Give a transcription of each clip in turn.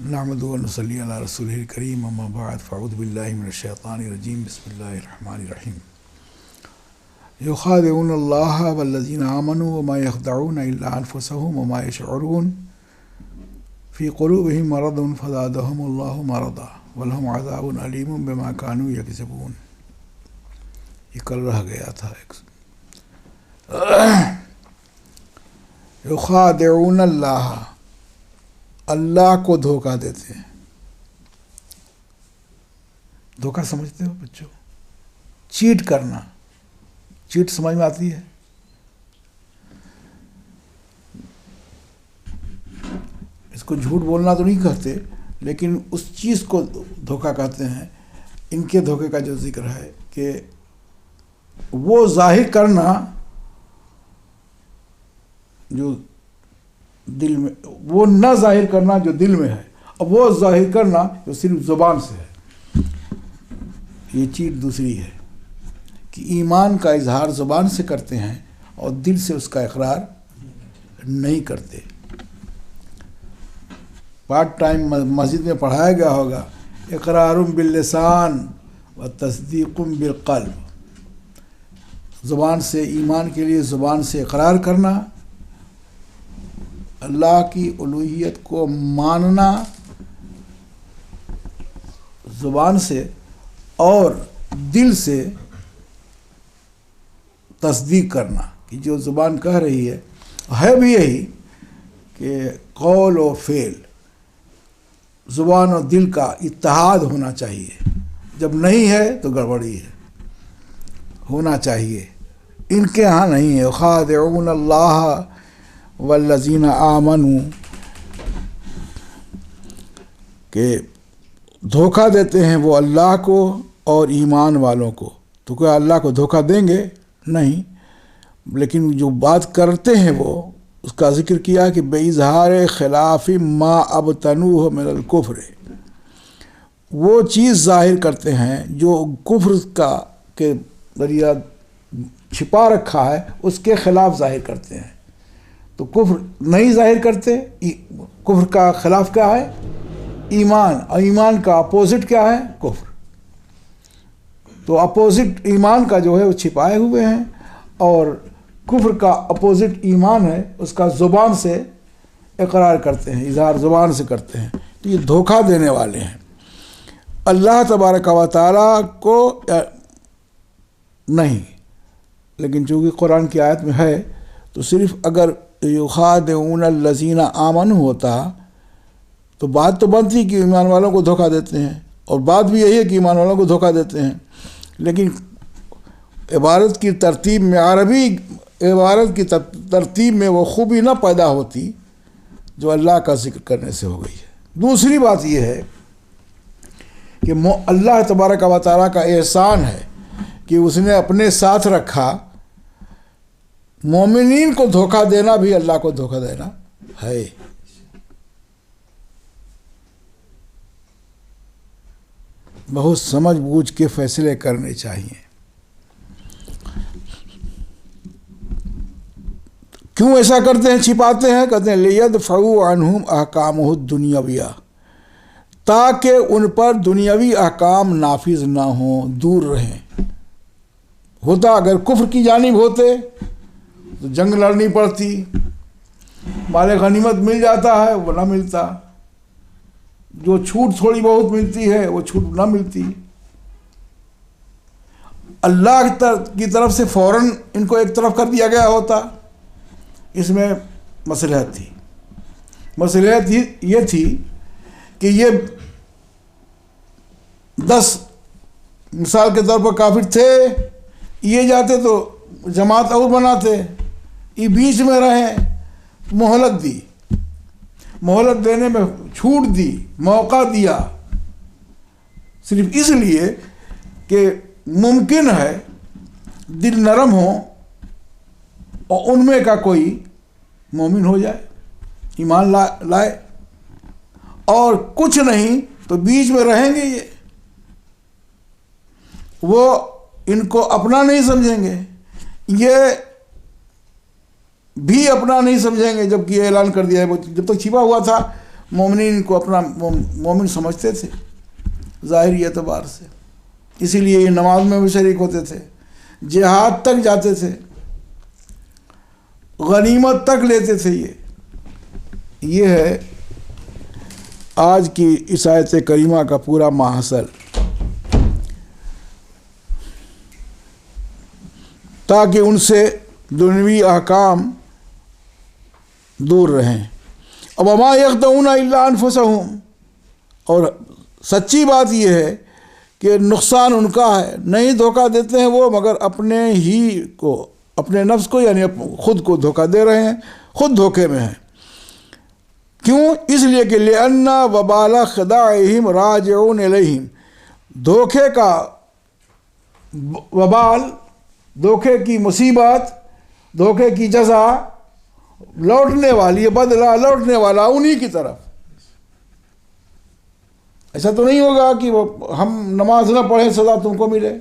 نحمدہ و نصلی علی رسولہ الکریم اما بعد فاعوذ باللہ من الشیطان الرجیم بسم اللہ الرحمن الرحیم یخادعون اللہ والذین آمنوا وما یخدعون الا انفسهم وما یشعرون فی قلوبہم مرض فزادہم اللہ مرضا ولہم عذاب علیم بما کانوا یکذبون. یہ کل رہ گیا تھا. یخادعون اللہ، اللہ کو دھوکہ دیتے ہیں. دھوکہ سمجھتے ہو بچوں؟ چیٹ کرنا، چیٹ سمجھ میں آتی ہے؟ اس کو جھوٹ بولنا تو نہیں کہتے، لیکن اس چیز کو دھوکہ کہتے ہیں. ان کے دھوکے کا جو ذکر ہے کہ وہ ظاہر کرنا جو دل میں، وہ نہ ظاہر کرنا جو دل میں ہے، اور وہ ظاہر کرنا جو صرف زبان سے ہے. یہ چیز دوسری ہے کہ ایمان کا اظہار زبان سے کرتے ہیں اور دل سے اس کا اقرار نہیں کرتے. پارٹ ٹائم مسجد میں پڑھایا گیا ہوگا اقرار باللسان و تصدیق بالقلب. زبان سے ایمان کے لیے زبان سے اقرار کرنا، اللہ کی الوہیت کو ماننا زبان سے، اور دل سے تصدیق کرنا کہ جو زبان کہہ رہی ہے بھی یہی کہ قول و فعل، زبان اور دل کا اتحاد ہونا چاہیے. جب نہیں ہے تو گڑبڑی ہے، ہونا چاہیے. ان کے ہاں نہیں ہے. خادعون اللہ والذین آمنوا، کہ دھوکہ دیتے ہیں وہ اللہ کو اور ایمان والوں کو. تو کیا اللہ کو دھوکہ دیں گے؟ نہیں. لیکن جو بات کرتے ہیں وہ اس کا ذکر کیا کہ بے اظہار خلاف ما ابتنوہ من الکفر، وہ چیز ظاہر کرتے ہیں جو کفر کا کے ذریعہ چھپا رکھا ہے، اس کے خلاف ظاہر کرتے ہیں. تو کفر نہیں ظاہر کرتے. کفر کا خلاف کیا ہے؟ ایمان. اور ایمان کا اپوزٹ کیا ہے؟ کفر. تو اپوزٹ ایمان کا جو ہے وہ چھپائے ہوئے ہیں، اور کفر کا اپوزٹ ایمان ہے، اس کا زبان سے اقرار کرتے ہیں، اظہار زبان سے کرتے ہیں. تو یہ دھوکہ دینے والے ہیں. اللہ تبارک و تعالیٰ کو نہیں، لیکن چونکہ قرآن کی آیت میں ہے تو صرف اگر یخادعون الذین آمنوا ہوتا تو بات تو بنتی کہ ایمان والوں کو دھوکہ دیتے ہیں، اور بات بھی یہی ہے کہ ایمان والوں کو دھوکہ دیتے ہیں. لیکن عبارت کی ترتیب میں، عربی عبارت کی ترتیب میں وہ خوبی نہ پیدا ہوتی جو اللہ کا ذکر کرنے سے ہو گئی ہے. دوسری بات یہ ہے کہ اللہ تبارک و تعالیٰ کا احسان ہے کہ اس نے اپنے ساتھ رکھا. مومنین کو دھوکہ دینا بھی اللہ کو دھوکہ دینا ہے. بہت سمجھ بوجھ کے فیصلے کرنے چاہیے. کیوں ایسا کرتے ہیں؟ چھپاتے ہیں. کہتے ہیں لیدفعوا عنہم احکامہ الدنیویہ، تاکہ ان پر دنیاوی احکام نافذ نہ ہوں، دور رہیں. ہوتا اگر کفر کی جانب ہوتے تو جنگ لڑنی پڑتی، مال غنیمت مل جاتا ہے وہ نہ ملتا، جو چھوٹ تھوڑی بہت ملتی ہے وہ چھوٹ نہ ملتی. اللہ کی طرف سے فوراً ان کو ایک طرف کر دیا گیا ہوتا. اس میں مصلحت تھی. مصلحت یہ تھی کہ یہ 10 مثال کے طور پر کافر تھے، یہ جاتے تو جماعت اور بناتے، یہ بیچ میں رہیں. مہلت دی، مہلت دینے میں چھوٹ دی، موقع دیا، صرف اس لیے کہ ممکن ہے دل نرم ہو اور ان میں کا کوئی مومن ہو جائے، ایمان لائے، اور کچھ نہیں تو بیچ میں رہیں گے. وہ ان کو اپنا نہیں سمجھیں گے، یہ بھی اپنا نہیں سمجھیں گے. جب کہ یہ اعلان کر دیا ہے، جب تک چھپا ہوا تھا مومنین کو اپنا مومن سمجھتے تھے ظاہری اعتبار سے، اسی لیے یہ نماز میں بھی شریک ہوتے تھے، جہاد تک جاتے تھے، غنیمت تک لیتے تھے۔ یہ ہے آج کی اس آیت کریمہ کا پورا ماحصل، تاکہ ان سے دنیوی احکام دور رہیں۔ اب وما یخدعون الا انفسہم، اور سچی بات یہ ہے کہ نقصان ان کا ہے، نہیں دھوکہ دیتے ہیں وہ مگر اپنے ہی کو، اپنے نفس کو، یعنی خود کو دھوکہ دے رہے ہیں، خود دھوکے میں ہیں۔ کیوں؟ اس لیے کہ لأن وبال خداعہم راجعون الیہم، دھوکے کا وبال، دھوکے کی مصیبت، دھوکے کی جزا لوٹنے والی ہے، بدلہ لوٹنے والا انہی کی طرف۔ ایسا تو نہیں ہوگا کہ ہم نماز نہ پڑھیں سزا تم کو ملے،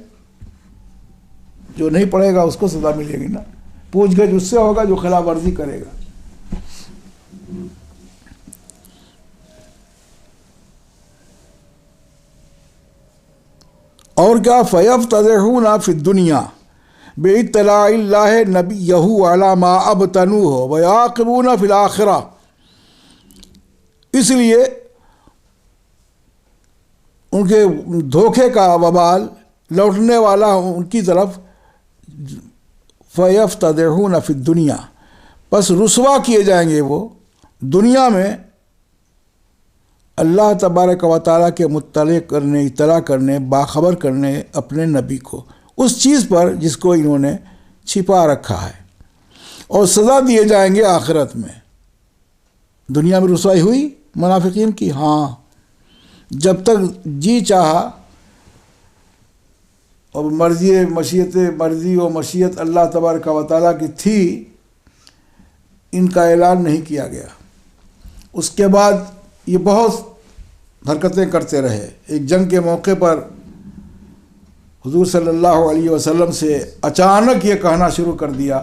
جو نہیں پڑھے گا اس کو سزا ملے گی نا، پوچھ گچھ اس سے ہوگا جو خلاف ورزی کرے گا۔ اور کیا فَيَفْتَضِحُونَ فِي الدُّنْيَا بِاطِّلَاعِ اللَّهِ نَبِيَّهُ عَلَى مَا أَبْطَنُوهُ وَيَعَاقِبُونَ فِي الْآخِرَةِ، اس لیے ان کے دھوکے کا وبال لوٹنے والا ان کی طرف۔ فَيَفْتَضِحُونَ فِي الدُّنْيَا، بس رسوا کیے جائیں گے وہ دنیا میں اللہ تبارک و تعالیٰ کے مطلع کرنے، اطلاع کرنے، باخبر کرنے اپنے نبی کو اس چیز پر جس کو انہوں نے چھپا رکھا ہے، اور سزا دیے جائیں گے آخرت میں۔ دنیا میں رسوائی ہوئی منافقین کی، ہاں، جب تک جی چاہا، اور مرضی و مشیت اللہ تبارک و تعالیٰ کی تھی، ان کا اعلان نہیں کیا گیا۔ اس کے بعد یہ بہت حرکتیں کرتے رہے۔ ایک جنگ کے موقع پر حضور صلی اللہ علیہ وسلم سے اچانک یہ کہنا شروع کر دیا،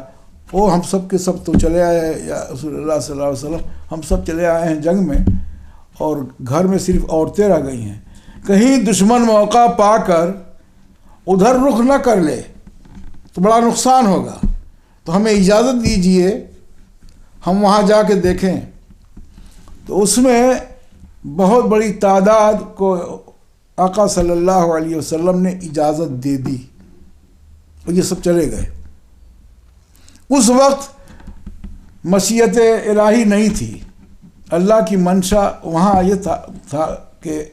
او ہم سب کے سب تو چلے آئے ہیں یا رسول اللہ صلی اللہ علیہ وسلم، ہم سب چلے آئے ہیں جنگ میں، اور گھر میں صرف عورتیں رہ گئی ہیں، کہیں دشمن موقع پا کر ادھر رخ نہ کر لے تو بڑا نقصان ہوگا، تو ہمیں اجازت دیجئے ہم وہاں جا کے دیکھیں۔ تو اس میں بہت بڑی تعداد کو آقا صلی اللہ علیہ وسلم نے اجازت دے دی، اور یہ سب چلے گئے۔ اس وقت مشیت الہی نہیں تھی، اللہ کی منشا وہاں یہ تھا کہ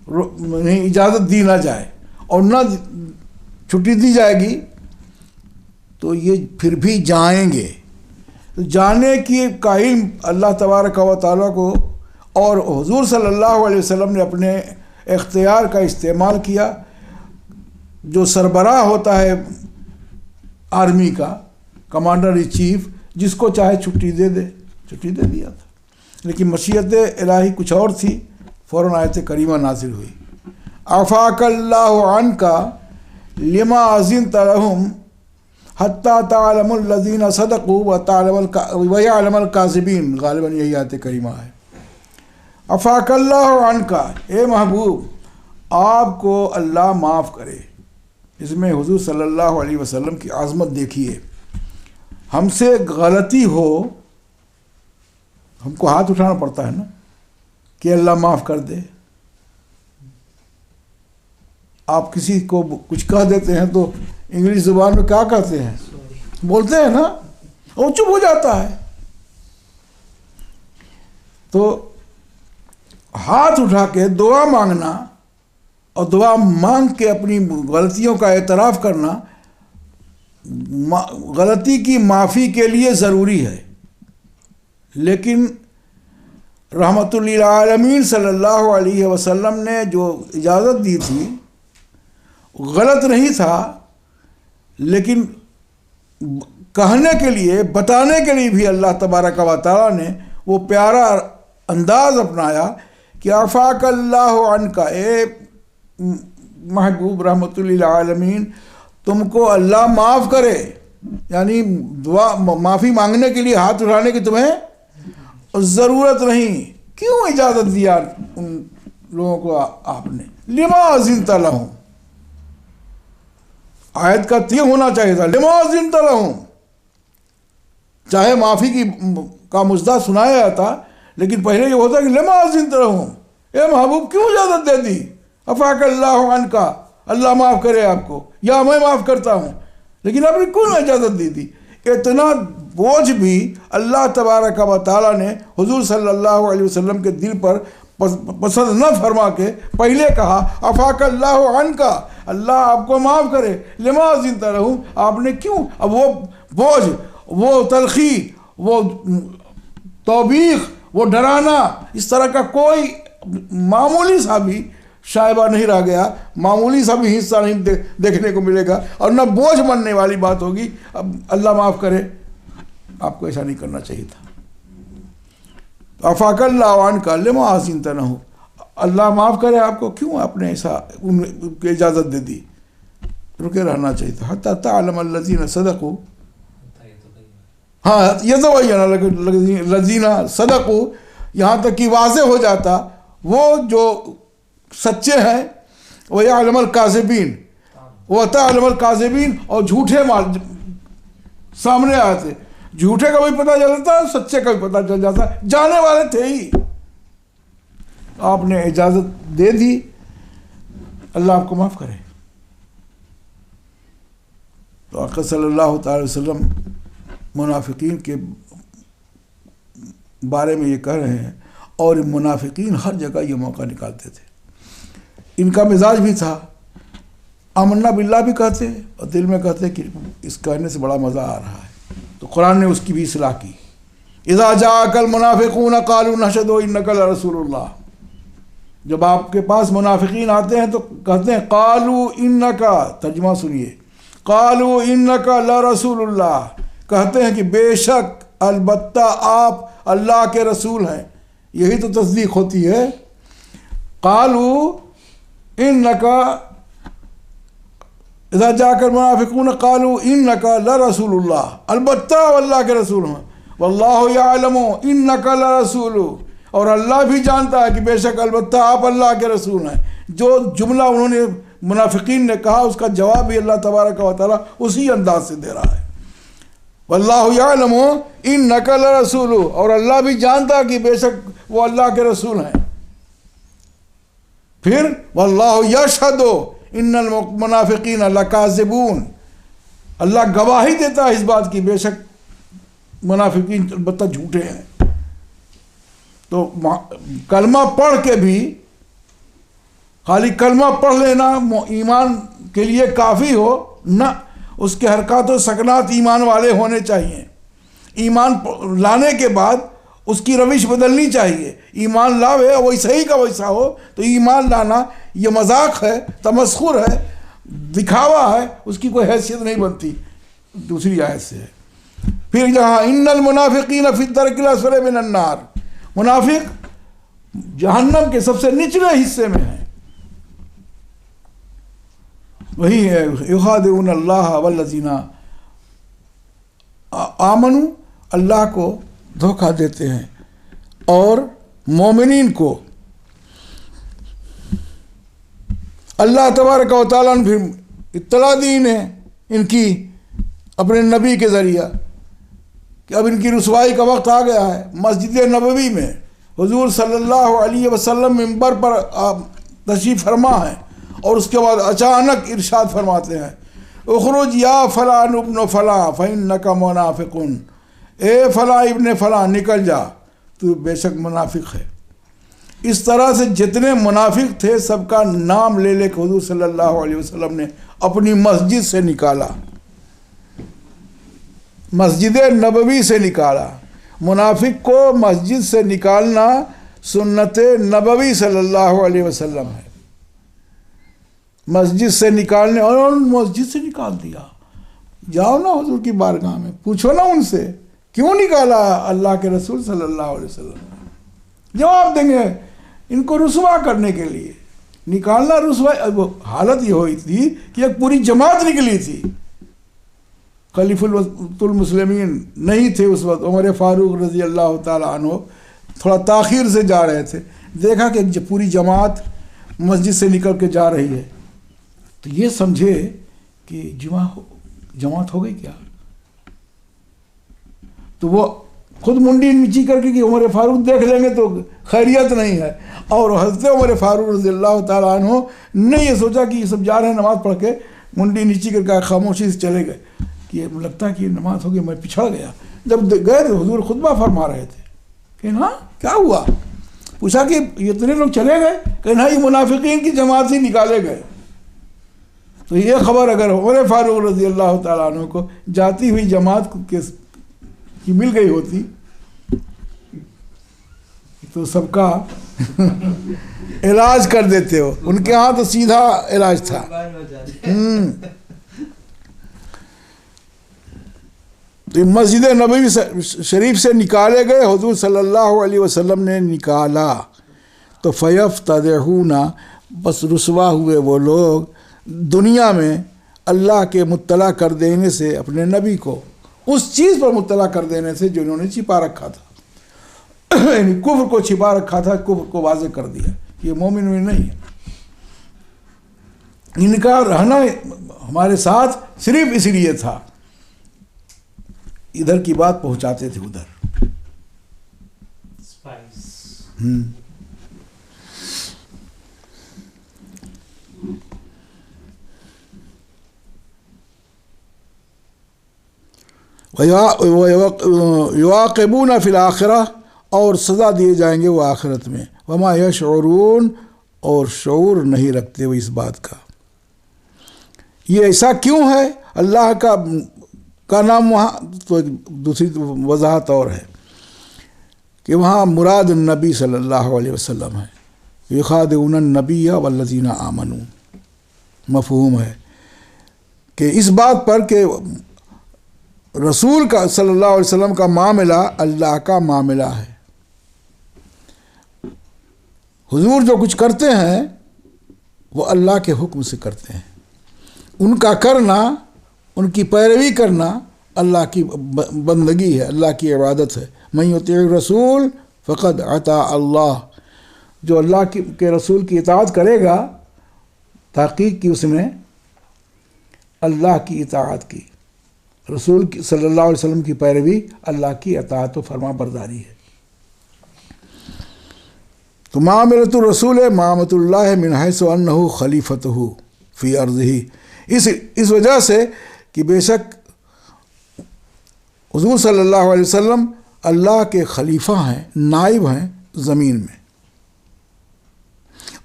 نہیں اجازت دی نہ جائے، اور نہ چھٹی دی جائے گی تو یہ پھر بھی جائیں گے۔ تو جانے کی کا علم اللہ تبارک و تعالیٰ کو، اور حضور صلی اللہ علیہ وسلم نے اپنے اختیار کا استعمال کیا۔ جو سربراہ ہوتا ہے آرمی کا، کمانڈر ان چیف، جس کو چاہے چھٹی دے دے، چھٹی دے دیا تھا، لیکن مشیت الہی کچھ اور تھی، فوراً آیت کریمہ نازل ہوئی، عفاک اللہ عنک لما اذنت لهم حتی تعلم الذین صدقوا ویعلم الکاذبین، غالباً یہی آیت کریمہ ہے۔ عفاک اللہ عنک، اے محبوب آپ کو اللہ معاف کرے۔ اس میں حضور صلی اللہ علیہ وسلم کی عظمت دیکھیے۔ ہم سے غلطی ہو، ہم کو ہاتھ اٹھانا پڑتا ہے نا کہ اللہ معاف کر دے۔ آپ کسی کو کچھ کہہ دیتے ہیں تو انگلش زبان میں کیا کہتے ہیں؟ بولتے ہیں نا، وہ چپ ہو جاتا ہے۔ تو ہاتھ اٹھا کے دعا مانگنا، اور دعا مانگ کے اپنی غلطیوں کا اعتراف کرنا غلطی کی معافی کے لیے ضروری ہے، لیکن رحمت للعالمین صلی اللہ علیہ وسلم نے جو اجازت دی تھی غلط نہیں تھا، لیکن کہنے کے لیے، بتانے کے لیے بھی اللہ تبارک و تعالیٰ نے وہ پیارا انداز اپنایا کہ عفاک اللہ عنک، اے محبوب رحمت للعالمین تم کو اللہ معاف کرے، یعنی دعا معافی مانگنے کے لیے ہاتھ اٹھانے کی تمہیں اور ضرورت نہیں، کیوں اجازت دیا ان لوگوں کو آپ نے؟ لما اذنت لہم، آیت کا یہ ہونا چاہیے تھا، لما اذنت لہم، چاہے معافی کا مجدہ سنایا جاتا، لیکن پہلے یہ ہوتا کہ لما اذنت لہم، اے محبوب کیوں اجازت دے دی؟ عفاک اللہ عنک، اللہ معاف کرے آپ کو، یا میں معاف کرتا ہوں، لیکن آپ نے کیوں اجازت دی تھی؟ اتنا بوجھ بھی اللہ تبارک و تعالیٰ نے حضور صلی اللہ علیہ وسلم کے دل پر پسند نہ فرما کے پہلے کہا عفاک اللہ عنک، اللہ آپ کو معاف کرے، لما اذنت لہم، آپ نے کیوں؟ اب وہ بوجھ، وہ تلخی، وہ توبیخ، وہ ڈرانا، اس طرح کا کوئی معمولی سا بھی شائبہ نہیں رہ گیا، معمولی سا بھی حصہ نہیں دیکھنے کو ملے گا، اور نہ بوجھ بننے والی بات ہوگی اب اللہ معاف کرے۔ آپ کو ایسا نہیں کرنا چاہیے تھا۔ عفاک اللہ عنک لما اذنت لہم، اللہ معاف کرے آپ کو، کیوں آپ نے ایسا ان کی اجازت دے دی؟ رکے رہنا چاہیے تھا، حتی تعلم الذین صدقوا، ہاں یتبین الذین صدقوا، یہاں تک کہ واضح ہو جاتا وہ جو سچے ہیں، ویعلم الکاذبین، وتعلم الکاذبین، اور جھوٹے سامنے آتے، جھوٹے کا بھی پتہ چل جاتا، سچے کا بھی پتہ چل جاتا، جانے والے تھے ہی۔ آپ نے اجازت دے دی، اللہ آپ کو معاف کرے۔ تو آقا صلی اللہ تعالی وسلم منافقین کے بارے میں یہ کہہ رہے ہیں، اور منافقین ہر جگہ یہ موقع نکالتے تھے۔ ان کا مزاج بھی تھا، آمنا باللہ بھی کہتے اور دل میں کہتے کہ اس کہنے سے بڑا مزہ آ رہا ہے، تو قرآن نے اس کی بھی اصلاح کی۔ اذا جاءک المنافقون قالوا نشهد انک لرسول اللہ، جب آپ کے پاس منافقین آتے ہیں تو کہتے ہیں قالوا انک، ترجمہ سنیے، قالوا انک لرسول اللہ، کہتے ہیں کہ بے شک البتہ آپ اللہ کے رسول ہیں، یہی تو تصدیق ہوتی ہے۔ قالوا انک، اذا جاءک المنافقون قالوا انک لرسول اللہ، البتہ اللہ کے رسول ہیں، واللہ یعلم انک لرسول، اور اللہ بھی جانتا ہے کہ بے شک البتہ آپ اللہ کے رسول ہیں۔ جو جملہ انہوں نے منافقین نے کہا اس کا جواب بھی اللہ تبارک و تعالیٰ اسی انداز سے دے رہا ہے، واللہ یعلم انک لرسول، اور اللہ بھی جانتا ہے کہ بے شک وہ اللہ کے رسول ہیں۔ پھر واللہ یشہد ان المنافقین لکاذبون، اللہ گواہی دیتا ہے اس بات کی بے شک منافقین البتہ جھوٹے ہیں۔ تو کلمہ پڑھ کے بھی، خالی کلمہ پڑھ لینا ایمان کے لیے کافی ہو نہ، اس کے حرکات و سکنات ایمان والے ہونے چاہیے۔ ایمان لانے کے بعد اس کی روش بدلنی چاہیے، ایمان لاوے ویسا ہی کا ویسا ہو، تو ایمان لانا یہ مذاق ہے، تمسخر ہے، دکھاوا ہے، اس کی کوئی حیثیت نہیں بنتی۔ دوسری آیت سے ہے پھر جہاں ان المنافقین فی الدرک الاسفل من النار، منافق جہنم کے سب سے نچلے حصے میں ہیں۔ وہی ہے یخادعون اللہ والذین آمنوا، اللہ کو دھوکہ دیتے ہیں اور مومنین کو۔ اللہ تبارک و تعالیٰ نے پھر اطلاع دی انہیں ان کی اپنے نبی کے ذریعہ کہ اب ان کی رسوائی کا وقت آ گیا ہے۔ مسجد نبوی میں حضور صلی اللہ علیہ وسلم منبر پر تشریف فرما ہے، اور اس کے بعد اچانک ارشاد فرماتے ہیں اخرج یا فلاں ابن فلاں فإنک منافق، اے فلاں ابن فلاں نکل جا، تو بے شک منافق ہے۔ اس طرح سے جتنے منافق تھے سب کا نام لے لے کے حضور صلی اللہ علیہ وسلم نے اپنی مسجد سے نکالا، مسجد نبوی سے نکالا۔ منافق کو مسجد سے نکالنا سنت نبوی صلی اللہ علیہ وسلم ہے، مسجد سے نکالنے، اور مسجد سے نکال دیا۔ جاؤ نا حضور کی بارگاہ میں، پوچھو نا ان سے کیوں نکالا اللہ کے رسول صلی اللہ علیہ وسلم، جواب دیں گے۔ ان کو رسوا کرنے کے لیے نکالنا، رسوا حالت یہ ہوئی تھی کہ ایک پوری جماعت نکلی تھی، خلیفۃ المسلمین نہیں تھے اس وقت، عمر فاروق رضی اللہ تعالیٰ عنہ تھوڑا تاخیر سے جا رہے تھے، دیکھا کہ پوری جماعت مسجد سے نکل کے جا رہی ہے، تو یہ سمجھے کہ جماعت ہو گئی کیا. تو وہ خود منڈی نیچی کر کے کہ عمر فاروق دیکھ لیں گے تو خیریت نہیں ہے. اور حضرت عمر فاروق رضی اللہ تعالیٰ عنہ نے یہ سوچا کہ یہ سب جا رہے ہیں نماز پڑھ کے، منڈی نیچی کر کے خاموشی سے چلے گئے کہ لگتا ہے کہ نماز ہو گئی، میں پچھڑ گیا. جب گئے تو حضور خطبہ فرما رہے تھے کہ ہاں کیا ہوا، پوچھا کہ اتنے لوگ چلے گئے، کہ ہاں یہ منافقین کی جماعت ہی نکالے گئے. تو یہ خبر اگر عمر فاروق رضی اللہ تعالیٰ عنہ کو جاتی ہوئی جماعت کی مل گئی ہوتی تو سب کا علاج کر دیتے ہو. ان کے ہاں تو سیدھا علاج تھا. تو مسجد نبوی شریف سے نکالے گئے، حضور صلی اللہ علیہ وسلم نے نکالا تو فیفتضحون، بس رسوا ہوئے وہ لوگ دنیا میں اللہ کے مطلع کر دینے سے، اپنے نبی کو اس چیز پر مطلع کر دینے سے جو انہوں نے چھپا رکھا تھا. یعنی کفر کو چھپا رکھا تھا، کفر کو واضح کر دیا. یہ مومن میں نہیں ہے. ان کا رہنا ہمارے ساتھ صرف اس لیے تھا، ادھر کی بات پہنچاتے تھے ادھر. یعاقبون فی الآخرہ، اور سزا دیے جائیں گے وہ آخرت میں. وما یشعرون، اور شعور نہیں رکھتے وہ اس بات کا. یہ ایسا کیوں ہے؟ اللہ کا نام وہاں تو دوسری وضاحت اور ہے کہ وہاں مراد النبی صلی اللہ علیہ وسلم ہے. یخادعون النبی والذین آمنوا، مفہوم ہے کہ اس بات پر کہ رسول کا صلی اللہ علیہ وسلم کا معاملہ اللہ کا معاملہ ہے. حضور جو کچھ کرتے ہیں وہ اللہ کے حکم سے کرتے ہیں. ان کا کرنا، ان کی پیروی کرنا اللہ کی بندگی ہے، اللہ کی عبادت ہے. من یطیع الرسول فقد اطاع اللہ، جو اللہ کے رسول کی اطاعت کرے گا تحقیق کی اس نے اللہ کی اطاعت کی. رسول صلی اللہ علیہ وسلم کی پیروی اللہ کی اطاعت و فرما برداری ہے. تو معاملۃ الرسول معاملۃ اللہ من حیث انہ خلیفتہ فی ارضہ، اس وجہ سے کہ بے شک حضور صلی اللہ علیہ وسلم اللہ کے خلیفہ ہیں، نائب ہیں زمین میں.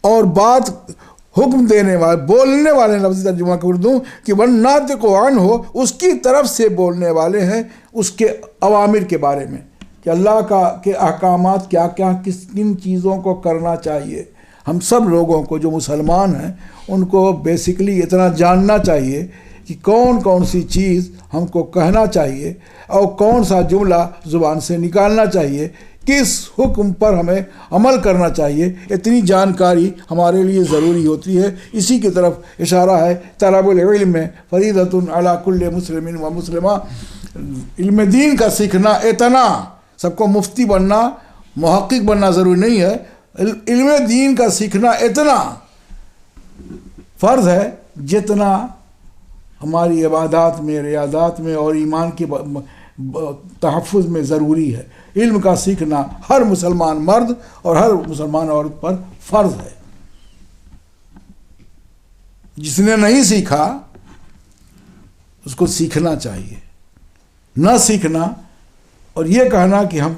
اور بات حکم دینے والے، بولنے والے، لفظ ترجمہ کر دوں کہ وَالنَّاطِقُ عَنْهُ، اس کی طرف سے بولنے والے ہیں اس کے اوامر کے بارے میں کہ اللہ کے احکامات کیا کیا، کن چیزوں کو کرنا چاہیے. ہم سب لوگوں کو جو مسلمان ہیں ان کو بیسکلی اتنا جاننا چاہیے کہ کون کون سی چیز ہم کو کہنا چاہیے اور کون سا جملہ زبان سے نکالنا چاہیے، کس حکم پر ہمیں عمل کرنا چاہیے. اتنی جانکاری ہمارے لیے ضروری ہوتی ہے. اسی کی طرف اشارہ ہے طلب العلم فریضۃ علی کل مسلم و مسلمہ. علم دین کا سیکھنا، اتنا سب کو مفتی بننا، محقق بننا ضروری نہیں ہے. علم دین کا سیکھنا اتنا فرض ہے جتنا ہماری عبادات میں، ریاضات میں اور ایمان کے تحفظ میں ضروری ہے. علم کا سیکھنا ہر مسلمان مرد اور ہر مسلمان عورت پر فرض ہے. جس نے نہیں سیکھا اس کو سیکھنا چاہیے. نہ سیکھنا اور یہ کہنا کہ ہم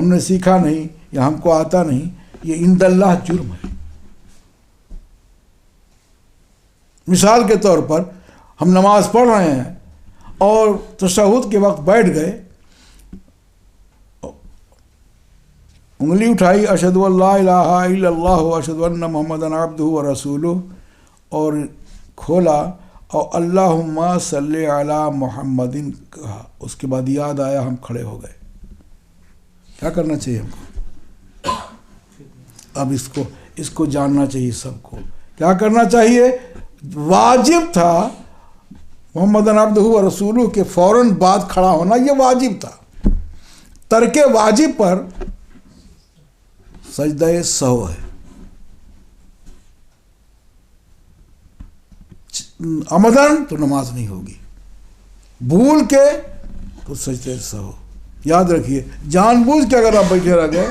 نے سیکھا نہیں یا ہم کو آتا نہیں، یہ عند اللہ جرم ہے. مثال کے طور پر ہم نماز پڑھ رہے ہیں اور تشہد کے وقت بیٹھ گئے، انگلی اٹھائی اشہد ان لا الہ الا اللہ اشہد ان محمد عبدہ ورسولہ، اور کھولا اور اللہم صلی علی محمد کہا. اس کے بعد یاد آیا، ہم کھڑے ہو گئے. کیا کرنا چاہیے ہم کو؟ اب اس کو جاننا چاہیے سب کو. کیا کرنا چاہیے؟ واجب تھا محمد عبدہ ورسولہ کے فوراً بعد کھڑا ہونا، یہ واجب تھا. ترک واجب پر سجدہ سہو ہے، عمدن تو نماز نہیں ہوگی، بھول کے تو سجدہ سہو۔ یاد رکھیے، جان بوجھ کے اگر آپ بیٹھے رہ گئے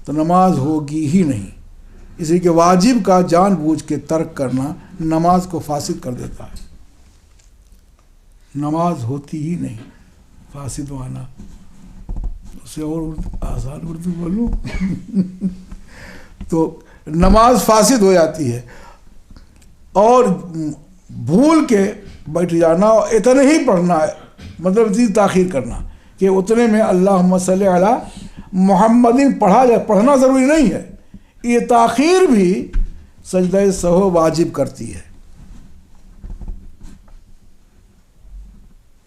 تو نماز ہوگی ہی نہیں، اس لیے کہ واجب کا جان بوجھ کے ترک کرنا نماز کو فاسد کر دیتا ہے، نماز ہوتی ہی نہیں۔ فاسد وانا اسے اور آسان اردو بولوں تو نماز فاسد ہو جاتی ہے، اور بھول کے بیٹھ جانا اور اتنے ہی پڑھنا ہے، مطلب اتنی تاخیر کرنا کہ اتنے میں اللہم صلی علی محمد پڑھا جائے، پڑھنا ضروری نہیں ہے، یہ تاخیر بھی سجدہ سہو واجب کرتی ہے۔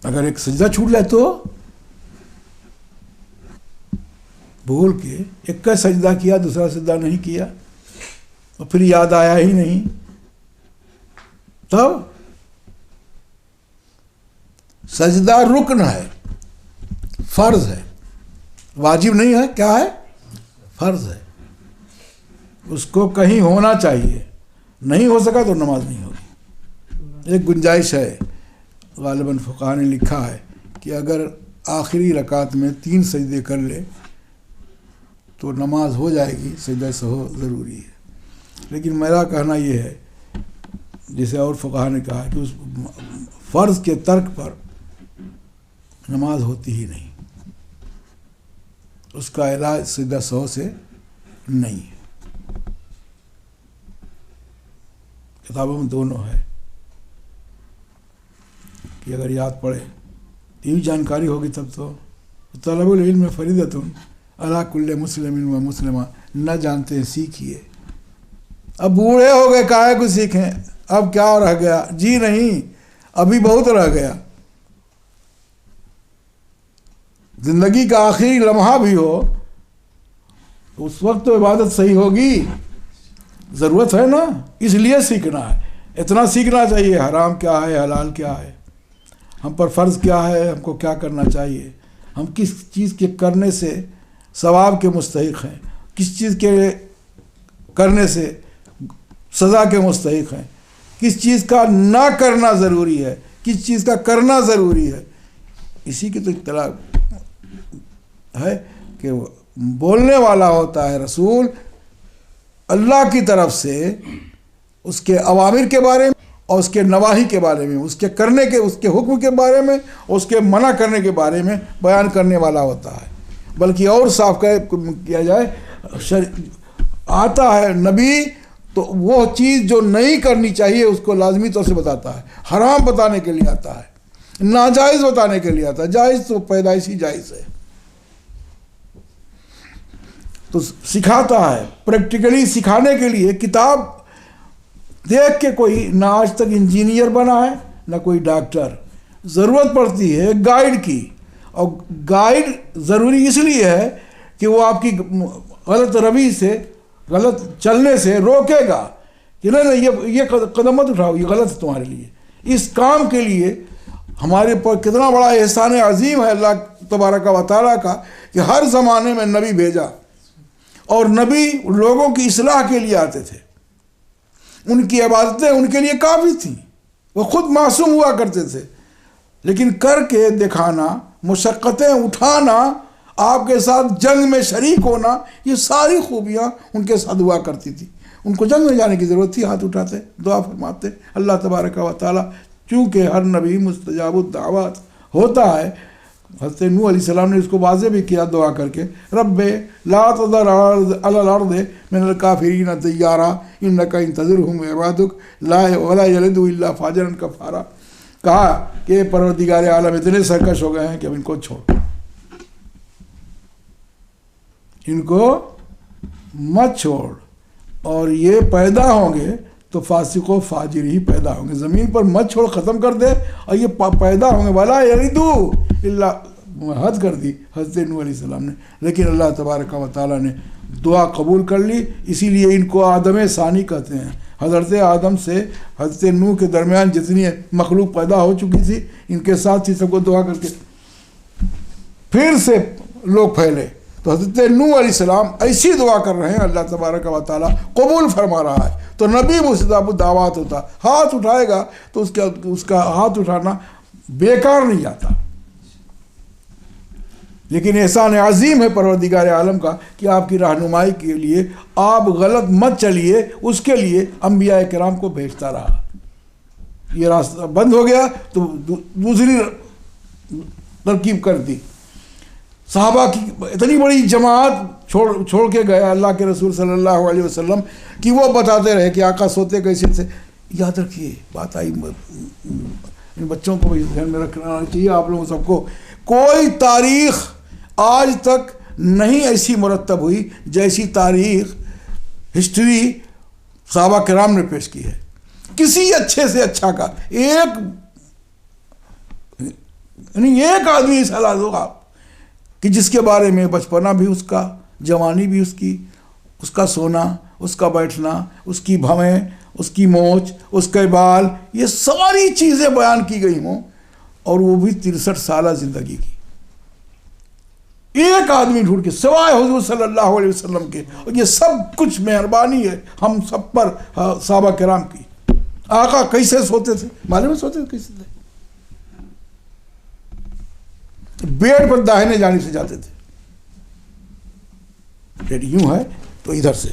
اگر ایک سجدہ چھوٹ جائے تو بھول کے ایک کا سجدہ کیا دوسرا سجدہ نہیں کیا اور پھر یاد آیا ہی نہیں، تب سجدہ رکن ہے، فرض ہے، واجب نہیں ہے، کیا ہے؟ فرض ہے، اس کو کہیں ہونا چاہیے، نہیں ہو سکا تو نماز نہیں ہوگی۔ ایک گنجائش ہے، غالباً فقہاء نے لکھا ہے کہ اگر آخری رکعت میں 3 سجدے کر لے تو نماز ہو جائے گی، سجدہ سہو ضروری ہے۔ لیکن میرا کہنا یہ ہے، جسے اور فقہاء نے کہا کہ اس فرض کے ترک پر نماز ہوتی ہی نہیں، اس کا علاج سجدہ سہو سے نہیں ہے۔ کتابوں میں دونوں ہے کہ اگر یاد پڑے یہ بھی جانکاری ہوگی تب تو طلب العلم فریضۃ علی کل مسلم و مسلمہ، نہ جانتے ہیں سیکھیے۔ اب بوڑھے ہو گئے کاہے کو سیکھیں، اب کیا رہ گیا؟ جی نہیں، ابھی بہت رہ گیا۔ زندگی کا آخری لمحہ بھی ہو تو اس وقت تو عبادت صحیح ہوگی، ضرورت ہے نا، اس لیے سیکھنا ہے۔ اتنا سیکھنا چاہیے حرام کیا ہے، حلال کیا ہے، ہم پر فرض کیا ہے، ہم کو کیا کرنا چاہیے، ہم کس چیز کے کرنے سے ثواب کے مستحق ہیں، کس چیز کے کرنے سے سزا کے مستحق ہیں، کس چیز کا نہ کرنا ضروری ہے، کس چیز کا کرنا ضروری ہے۔ اسی کی تو اطلاع ہے کہ بولنے والا ہوتا ہے رسول اللہ کی طرف سے، اس کے اوامر کے بارے میں اور اس کے نواہی کے بارے میں، اس کے کرنے کے، اس کے حکم کے بارے میں اور اس کے منع کرنے کے بارے میں بیان کرنے والا ہوتا ہے۔ بلکہ اور صاف کیا جائے، آتا ہے نبی تو وہ چیز جو نہیں کرنی چاہیے اس کو لازمی طور سے بتاتا ہے، حرام بتانے کے لیے آتا ہے، ناجائز بتانے کے لیے آتا ہے، جائز تو پیدائشی جائز ہے، تو سکھاتا ہے، پریکٹیکلی سکھانے کے لیے۔ کتاب دیکھ کے کوئی نہ آج تک انجینئر بنا ہے نہ کوئی ڈاکٹر، ضرورت پڑتی ہے گائیڈ کی، اور گائیڈ ضروری اس لیے ہے کہ وہ آپ کی غلط روی سے، غلط چلنے سے روکے گا کہ نہیں یہ قدم مت اٹھاؤ، یہ غلط ہے تمہارے لیے۔ اس کام کے لیے ہمارے پر کتنا بڑا احسان عظیم ہے اللہ تبارک و تعالیٰ کا کہ ہر زمانے میں نبی بھیجا، اور نبی لوگوں کی اصلاح کے لیے آتے تھے، ان کی عبادتیں ان کے لیے کافی تھیں، وہ خود معصوم ہوا کرتے تھے، لیکن کر کے دکھانا، مشقتیں اٹھانا، آپ کے ساتھ جنگ میں شریک ہونا، یہ ساری خوبیاں ان کے ساتھ ہوا کرتی تھی۔ ان کو جنگ میں جانے کی ضرورت تھی، ہاتھ اٹھاتے، دعا فرماتے۔ اللہ تبارک و تعالیٰ چونکہ ہر نبی مستجاب الدعوات ہوتا ہے، حضرت نوح علیہ السلام نے اس کو واضح بھی کیا دعا کر کے، رب لا تذر علی الارض من الکافرین دیارا انک ان تذرهم عبادک لا ولا یلدوا الا فاجرا کفارا۔ کہا کہ پروردگار عالم اتنے سرکش ہو گئے ہیں کہ اب ان کو چھوڑ، ان کو مت چھوڑ، اور یہ پیدا ہوں گے تو فاسق و فاجر ہی پیدا ہوں گے، زمین پر مت چھوڑ، ختم کر دے، اور یہ پیدا ہوں گے، ولا یلدوا الا، حد کر دی حضرت نوح علیہ السلام نے، لیکن اللہ تبارک و تعالیٰ نے دعا قبول کر لی، اسی لیے ان کو آدم ثانی کہتے ہیں۔ حضرت آدم سے حضرت نوح کے درمیان جتنی مخلوق پیدا ہو چکی تھی، ان کے ساتھ ہی سب کو دعا کر کے پھر سے لوگ پھیلے، تو حضرت نوح علیہ السلام ایسی دعا کر رہے ہیں، اللہ تبارک و تعالیٰ قبول فرما رہا ہے. تو نبی مستجاب الدعوات ہوتا، ہاتھ اٹھائے گا تو اس کا ہاتھ اٹھانا بیکار نہیں جاتا. لیکن احسان عظیم ہے پروردگار عالم کا کہ آپ کی رہنمائی کے لیے آپ غلط مت چلیے، اس کے لیے انبیاء کرام کو بھیجتا رہا. یہ راستہ بند ہو گیا تو دوسری ترکیب کر دی. صحابہ کی اتنی بڑی جماعت چھوڑ کے گیا اللہ کے رسول صلی اللہ علیہ وسلم کہ وہ بتاتے رہے کہ آقا سوتے کیسے تھے. یاد رکھیے بات آئی، ان بچوں کو بھی ذہن میں رکھنا چاہیے آپ لوگوں سب کو. کوئی تاریخ آج تک نہیں ایسی مرتب ہوئی جیسی تاریخ ہسٹری صحابہ کرام نے پیش کی ہے. کسی اچھے سے اچھا کا ایک آدمی صلاح دو آپ کہ جس کے بارے میں بچپنا بھی اس کا، جوانی بھی اس کی، اس کا سونا، اس کا بیٹھنا، اس کی بھویں، اس کی مونچھ، اس کے بال، یہ ساری چیزیں بیان کی گئی ہوں، اور وہ بھی 63 سالہ زندگی کی. ایک آدمی ڈھونڈ کے سوائے حضور صلی اللہ علیہ وسلم کے. اور یہ سب کچھ مہربانی ہے ہم سب پر صحابہ کرام کی. آقا کیسے سوتے تھے معلوم ہے؟ سوتے تھے کیسے تھے؟ بیڈ پر داہنے جانب سے جاتے تھے. بیڈ یوں ہے تو ادھر سے،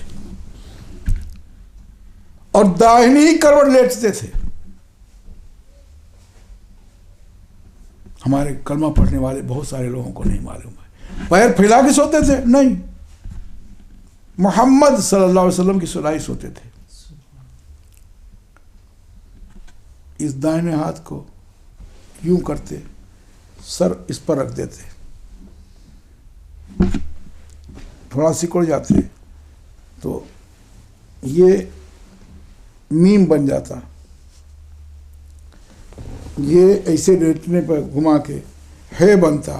اور داہنی ہی کروٹ لیٹتے تھے. ہمارے کلمہ پڑھنے والے بہت سارے لوگوں کو نہیں معلوم ہے. پیر پھیلا کے سوتے تھے؟ نہیں، محمد صلی اللہ علیہ وسلم کی سلائی سوتے تھے. اس دائنے ہاتھ کو یوں کرتے، سر اس پر رکھ دیتے، تھوڑا سکڑ جاتے تو یہ میم بن جاتا. یہ ایسے لیٹنے پر گھما کے ہے بنتا،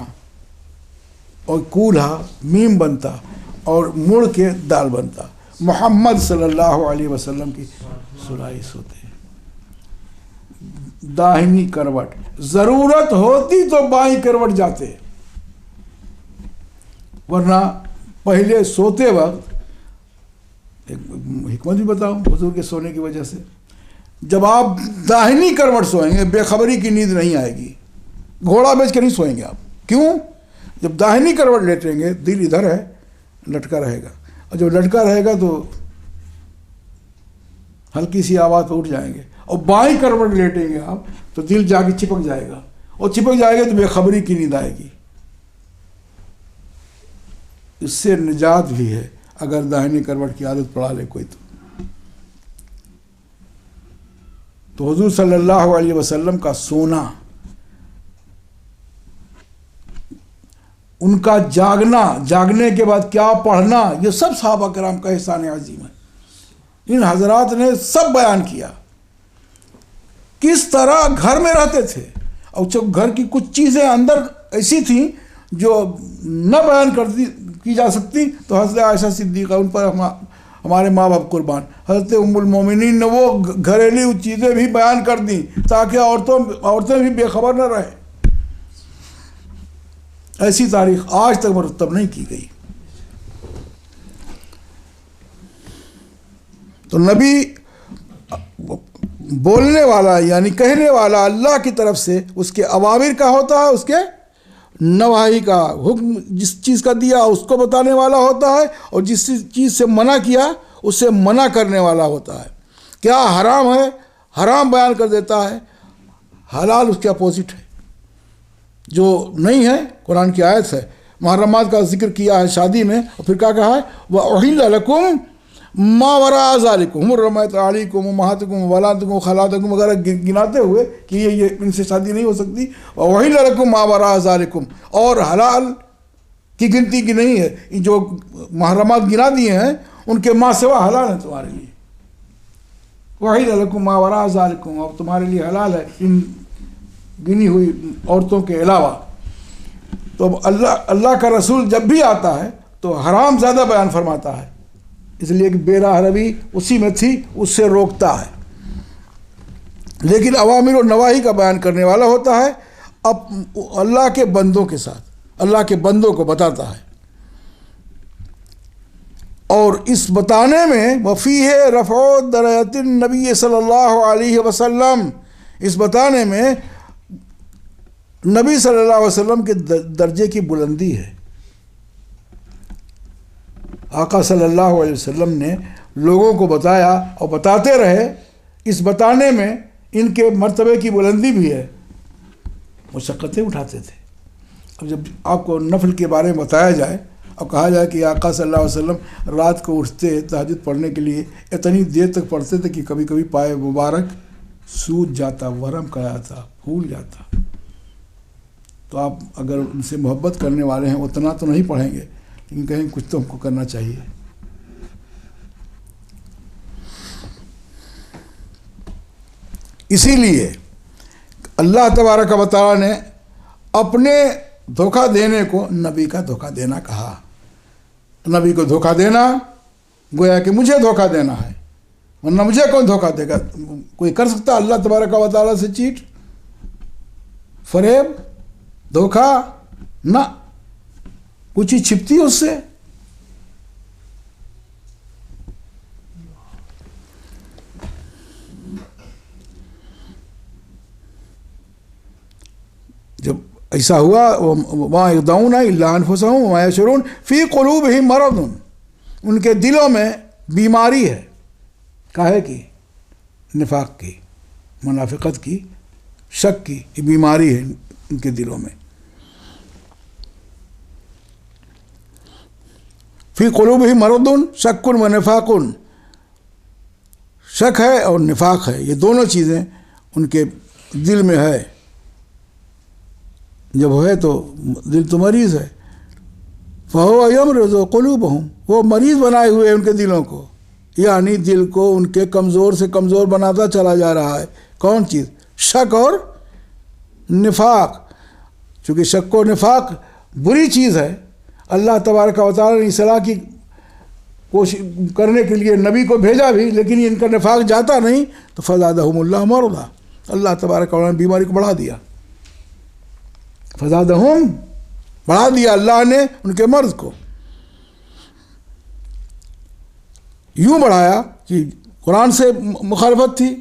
اور کولہا میم بنتا، اور مڑ کے دال بنتا. محمد صلی اللہ علیہ وسلم کی سلائی سوتے. داہنی کروٹ، ضرورت ہوتی تو بائیں کروٹ جاتے، ورنہ پہلے سوتے وقت ایک حکمت بھی بتاؤں حضور کے سونے کی وجہ سے. جب آپ داہنی کروٹ سوئیں گے بے خبری کی نیند نہیں آئے گی. گھوڑا بیچ کے نہیں سوئیں گے آپ. کیوں؟ جب داہنی کروٹ لیٹیں گے دل ادھر ہے، لٹکا رہے گا، اور جب لٹکا رہے گا تو ہلکی سی آواز پہ اٹھ جائیں گے. اور بائیں کروٹ لیٹیں گے آپ تو دل جا کے چپک جائے گا، اور چپک جائے گا تو بے خبری کی نیند آئے گی. اس سے نجات بھی ہے اگر داہنی کروٹ کی عادت پڑا لے کوئی. تو حضور صلی اللہ علیہ وسلم کا سونا، ان کا جاگنا، جاگنے کے بعد کیا پڑھنا، یہ سب صحابہ کرام کا احسان عظیم ہے. ان حضرات نے سب بیان کیا کس طرح گھر میں رہتے تھے، اور جب گھر کی کچھ چیزیں اندر ایسی تھیں جو نہ بیان کی جا سکتی تو حضرت عائشہ صدیقہ، ان پر ہمارے ماں باپ قربان، حضرت ام المومنین نے وہ گھریلو چیزیں بھی بیان کر دیں تاکہ عورتیں بھی بے خبر نہ رہیں. ایسی تاریخ آج تک مرتب نہیں کی گئی. تو نبی بولنے والا یعنی کہنے والا اللہ کی طرف سے اس کے اوامر کا ہوتا ہے، اس کے نواہی کا حکم جس چیز کا دیا اس کو بتانے والا ہوتا ہے، اور جس چیز سے منع کیا اس سے منع کرنے والا ہوتا ہے. کیا حرام ہے حرام بیان کر دیتا ہے، حلال اس کے اپوزٹ ہے. جو نہیں ہے قرآن کی آیت ہے، محرمات کا ذکر کیا ہے شادی میں، اور پھر کیا کہا ہے وَأُحِلَّ لَكُمْ مَا وَرَاءَ ذَلِكُمْ حُرِّمَتْ عَلَيْكُمْ أُمَّهَاتُكُمْ وَبَنَاتُكُمْ وَخَالَاتُكُمْ وغیرہ گناتے ہوئے کہ یہ ان سے شادی نہیں ہو سکتی. وَأُحِلَّ لَكُمْ مَا وَرَاءَ ذَلِكُمْ، اور حلال کی گنتی کی نہیں ہے، جو محرمات گنا دیے ہیں ان کے ماں سوا حلال ہیں تمہارے لیے. وَأُحِلَّ لَكُمْ مَا وَرَاءَ ذَلِكُمْ، اور تمہارے لیے حلال ہے ان گنی ہوئی عورتوں کے علاوہ. تو اللہ کا رسول جب بھی آتا ہے تو حرام زیادہ بیان فرماتا ہے، اس لیے کہ بے راہ روی اسی میں تھی، اس سے روکتا ہے. لیکن اوامر و نواہی کا بیان کرنے والا ہوتا ہے، اب اللہ کے بندوں کے ساتھ، اللہ کے بندوں کو بتاتا ہے. اور اس بتانے میں وفیہ رفع درجۃ النبی صلی اللہ علیہ وسلم، اس بتانے میں نبی صلی اللہ علیہ وسلم کے درجے کی بلندی ہے۔ آقا صلی اللہ علیہ وسلم نے لوگوں کو بتایا اور بتاتے رہے، اس بتانے میں ان کے مرتبے کی بلندی بھی ہے۔ مشقتیں اٹھاتے تھے۔ اب جب آپ کو نفل کے بارے میں بتایا جائے اور کہا جائے کہ آقا صلی اللہ علیہ وسلم رات کو اٹھتے تہجد پڑھنے کے لیے اتنی دیر تک پڑھتے تھے کہ کبھی کبھی پائے مبارک سوج جاتا، ورم کا جاتا، پھول جاتا، تو آپ اگر ان سے محبت کرنے والے ہیں اتنا تو نہیں پڑھیں گے، لیکن کہیں کچھ تو ہم کو کرنا چاہیے۔ اسی لیے اللہ تبارک و تعالیٰ نے اپنے دھوکہ دینے کو نبی کا دھوکہ دینا کہا۔ نبی کو دھوکہ دینا گویا کہ مجھے دھوکہ دینا ہے، ورنہ مجھے کون دھوکہ دے گا؟ کوئی کر سکتا اللہ تبارک و تعالیٰ سے چیٹ، فریب، دھوکہ؟ نہ، کچھ چیز چھپتی ہے اس سے۔ جب ایسا ہوا وَمَا يَخْدَعُونَ إِلَّا أَنفُسَهُمْ وَمَا يَشْعُرُونَ فِي قُلُوبِهِم مَرَضٌ، ان کے دلوں میں بیماری ہے، کاہے کی؟ نفاق کی، منافقت کی، شک کی، یہ بیماری ہے ان کے دلوں میں۔ فی قلوبہم مرض شک و نفاق، شک ہے اور نفاق ہے، یہ دونوں چیزیں ان کے دل میں ہے۔ جب ہے تو دل تو مریض ہے، فَهُوَ يَمْرِضُ قُلُوبَهُمْ، وہ مریض بنائے ہوئے ان کے دلوں کو، یعنی دل کو ان کے کمزور سے کمزور بناتا چلا جا رہا ہے۔ کون چیز؟ شک اور نفاق۔ چونکہ شک و نفاق بری چیز ہے، اللہ تبارک و تعالیٰ نے اصلاح کی کوشش کرنے کے لیے نبی کو بھیجا بھی، لیکن ان کا نفاق جاتا نہیں تو فزادہم اللہ مرضا، اللہ تبارک و تعالیٰ نے بیماری کو بڑھا دیا، فزادہم، بڑھا دیا اللہ نے ان کے مرض کو۔ یوں بڑھایا کہ قرآن سے مخالفت تھی،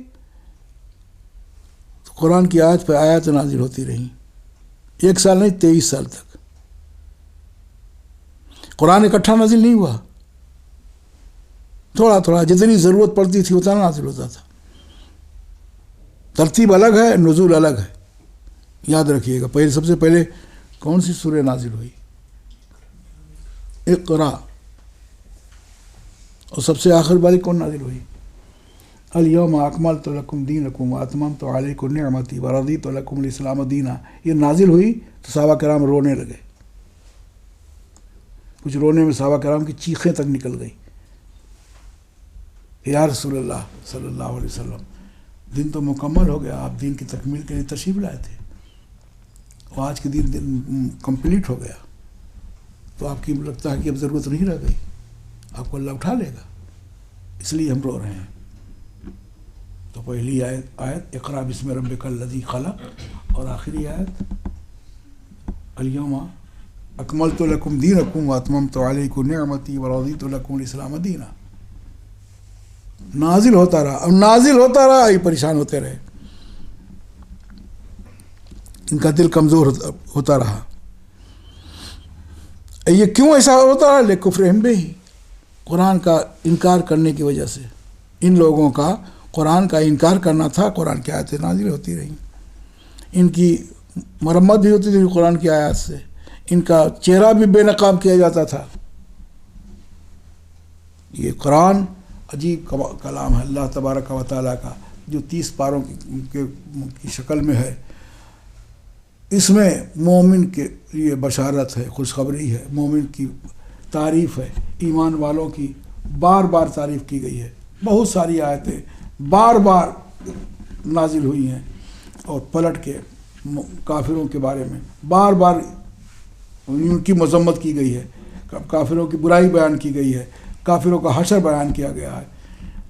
تو قرآن کی آیت پہ آیات نازل ہوتی رہیں، 1 سال نہیں 23 سال تک۔ قرآن اکٹھا نازل نہیں ہوا، تھوڑا تھوڑا جتنی ضرورت پڑتی تھی اتنا نازل ہوتا تھا۔ ترتیب الگ ہے، نزول الگ ہے، یاد رکھیے گا۔ سب سے پہلے کون سی سورہ نازل ہوئی؟ اقرا۔ اور سب سے آخر والی کون نازل ہوئی؟ الیوم اکملت لکم دینکم واتممت علیکم نعمتی ورضیت لکم الاسلام دینا۔ یہ نازل ہوئی تو صحابہ کرام رونے لگے، کچھ رونے میں صحابہ کرام کی چیخیں تک نکل گئی، یا رسول اللہ صلی اللہ علیہ وسلم، دن تو مکمل ہو گیا، آپ دین کی تکمیل کے لیے تشریف لائے تھے، اور آج کے دن کمپلیٹ ہو گیا، تو آپ کی لگتا ہے کہ اب ضرورت نہیں رہ گئی، آپ کو اللہ اٹھا لے گا، اس لیے ہم رو رہے ہیں۔ تو پہلی آیت اقرا بسم ربک الذی خلق، اور آخری آیت الیوم اکملت لکم دینکم واتممت علیکم نعمتی ورضیت لکم الاسلام دینا۔ نازل ہوتا رہا اور نازل ہوتا رہا، یہ پریشان ہوتے رہے، ان کا دل کمزور ہوتا رہا۔ یہ کیوں ایسا ہوتا رہا؟ لکفرہم بہ، قرآن کا انکار کرنے کی وجہ سے۔ ان لوگوں کا قرآن کا انکار کرنا تھا، قرآن کی آیتیں نازل ہوتی رہیں، ان کی مرمت بھی ہوتی تھی قرآن کی آیات سے، ان کا چہرہ بھی بے نقاب کیا جاتا تھا۔ یہ قرآن عجیب کلام ہے اللہ تبارک و تعالیٰ کا، جو 30 پاروں کی شکل میں ہے۔ اس میں مومن کے لیے بشارت ہے، خوشخبری ہے، مومن کی تعریف ہے، ایمان والوں کی بار بار تعریف کی گئی ہے۔ بہت ساری آیتیں بار بار نازل ہوئی ہیں، اور پلٹ کے کافروں کے بارے میں بار بار ان کی مذمت کی گئی ہے، کافروں کی برائی بیان کی گئی ہے، کافروں کا حشر بیان کیا گیا ہے۔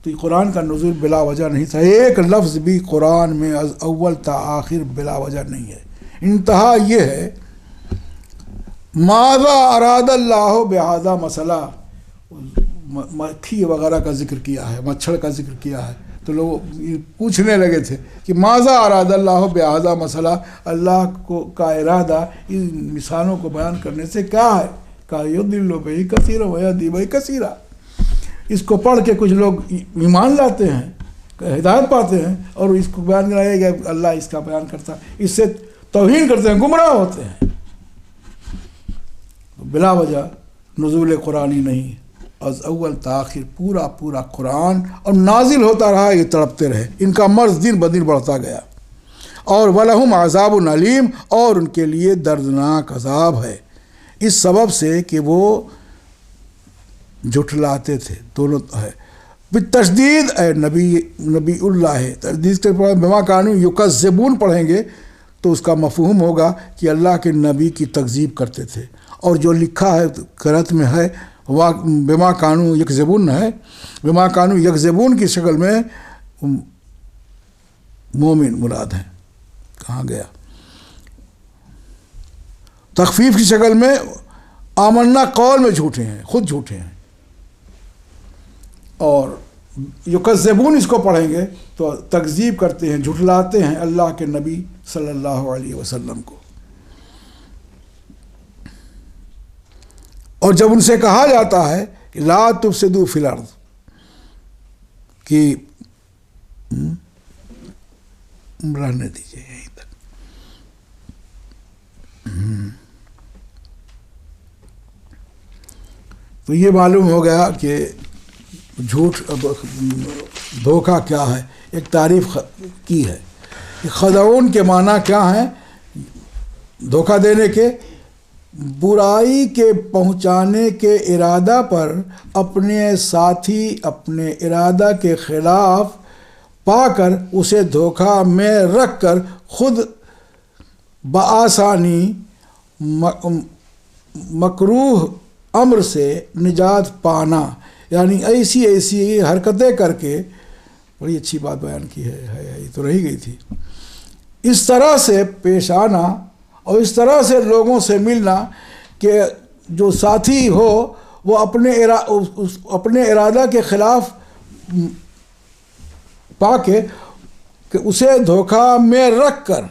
تو یہ قرآن کا نزول بلا وجہ نہیں تھا، ایک لفظ بھی قرآن میں از اول تا آخر بلا وجہ نہیں ہے۔ انتہا یہ ہے ماذا اراد اللہ بہذا مسئلہ، مکھی وغیرہ کا ذکر کیا ہے، مچھر کا ذکر کیا ہے، تو لوگ پوچھنے لگے تھے کہ ماذا اراد اللہ بہذا مسئلہ، اللہ کا ارادہ ان مثالوں کو بیان کرنے سے کیا ہے؟ کہا یضل بہ کثیرا ویہدی بہ کثیرا، اس کو پڑھ کے کچھ لوگ ایمان لاتے ہیں، ہدایت پاتے ہیں، اور اس کو بیان کرائے گا اللہ اس کا بیان کرتا ہے، اس سے توہین کرتے ہیں، گمراہ ہوتے ہیں۔ بلا وجہ نزول قرآنی نہیں، از اول تاخیر پورا قرآن اور نازل ہوتا رہا، یہ تڑپتے رہے، ان کا مرض دن بدن بڑھتا گیا۔ اور وَلَهُمْ عَذَابٌ علیم، اور ان کے لیے دردناک عذاب ہے، اس سبب سے کہ وہ جھٹلاتے تھے، دونوں ہے بالتشدید، اے نبی اللہ ہے، تشدید کے بعد بما کانوا یکذبون پڑھیں گے تو اس کا مفہوم ہوگا کہ اللہ کے نبی کی تکذیب کرتے تھے، اور جو لکھا ہے قرأت میں ہے بما کانوا یکذبون ہے، بما کانوا یکذبون کی شکل میں مومن مراد ہیں، کہاں گیا؟ تخفیف کی شکل میں آمنا قول میں جھوٹے ہیں، خود جھوٹے ہیں، اور یکذبون اس کو پڑھیں گے تو تکذیب کرتے ہیں، جھٹلاتے ہیں اللہ کے نبی صلی اللہ علیہ وسلم کو۔ اور جب ان سے کہا جاتا ہے کہ لا تفسدوا فی الارض، کہ رہنے دیجیے یہیں تک، تو یہ معلوم ہو گیا کہ جھوٹ دھوکہ کیا ہے۔ ایک تعریف کی ہے کہ خدعون کے معنی کیا ہیں؟ دھوکہ دینے کے، برائی کے پہنچانے کے ارادہ پر اپنے ساتھی اپنے ارادہ کے خلاف پا کر اسے دھوکہ میں رکھ کر خود بآسانی مکروہ امر سے نجات پانا، یعنی ایسی حرکتیں کر کے، بڑی اچھی بات بیان کی ہے، یہ تو رہی گئی تھی، اس طرح سے پیش آنا اور اس طرح سے لوگوں سے ملنا کہ جو ساتھی ہو وہ اپنے ارادہ کے خلاف پا کے کہ اسے دھوکہ میں رکھ کر،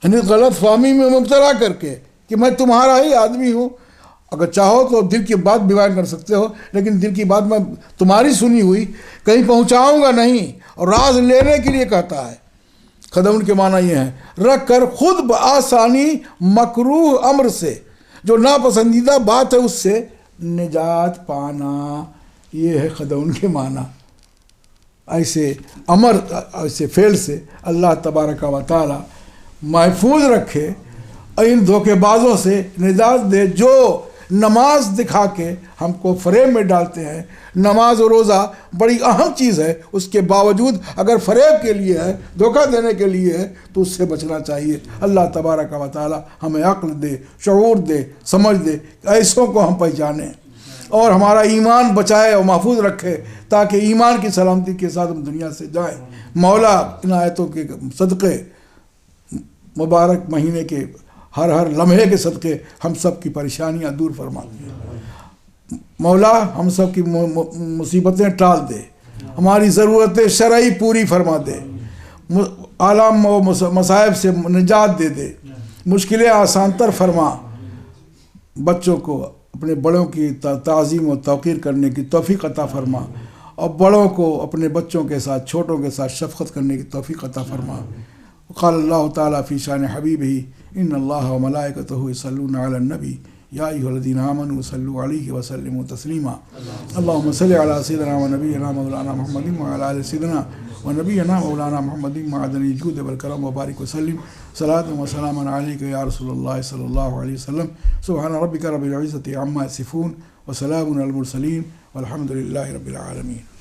یعنی غلط فہمی میں مبتلا کر کے کہ میں تمہارا ہی آدمی ہوں، اگر چاہو تو دل کی بات بیان کر سکتے ہو، لیکن دل کی بات میں تمہاری سنی ہوئی کہیں پہنچاؤں گا نہیں، اور راز لینے کے لیے کہتا ہے۔ خدعون کے معنی یہ ہے رکھ کر خود بآسانی مکروہ امر سے، جو ناپسندیدہ بات ہے اس سے نجات پانا، یہ ہے خدعون کے معنی۔ ایسے امر، ایسے فعل سے اللہ تبارک و تعالی محفوظ رکھے، ان دھوکے بازوں سے نجات دے جو نماز دکھا کے ہم کو فریب میں ڈالتے ہیں۔ نماز و روزہ بڑی اہم چیز ہے، اس کے باوجود اگر فریب کے لیے ہے، دھوکہ دینے کے لیے ہے تو اس سے بچنا چاہیے۔ اللہ تبارک و تعالی ہمیں عقل دے، شعور دے، سمجھ دے، ایسوں کو ہم پہچانیں اور ہمارا ایمان بچائے اور محفوظ رکھے، تاکہ ایمان کی سلامتی کے ساتھ ہم دنیا سے جائیں۔ مولا ان آیتوں کے صدقے، مبارک مہینے کے ہر لمحے کے صدقے ہم سب کی پریشانیاں دور فرما دے۔ مولا ہم سب کی مصیبتیں ٹال دے، ہماری ضرورتیں شرعی پوری فرما دے، عالم و مصائب سے نجات دے دے، مشکلیں آسان تر فرما، بچوں کو اپنے بڑوں کی تعظیم و توقیر کرنے کی توفیق عطا فرما، اور بڑوں کو اپنے بچوں کے ساتھ، چھوٹوں کے ساتھ شفقت کرنے کی توفیق عطا فرما۔ قال اللہ تعالیٰ فی شان حبیبہ ان اللہ وملائکتہ یصلون علی النبی یا ایھا الذین آمنوا صلوا علیہ وسلموا تسلیما۔ اللہم صل علی سیدنا و نبینا مولانا محمد وعلی آل سیدنا و نبینا مولانا محمد معدن الجود والکرم وبارک وسلم صلاۃ و سلام علیک یا رسول اللہ صلی اللہ علیہ وسلم۔ سبحان ربک رب العزۃ عما یصفون وسلام علی المرسلین والحمد للہ رب العالمین۔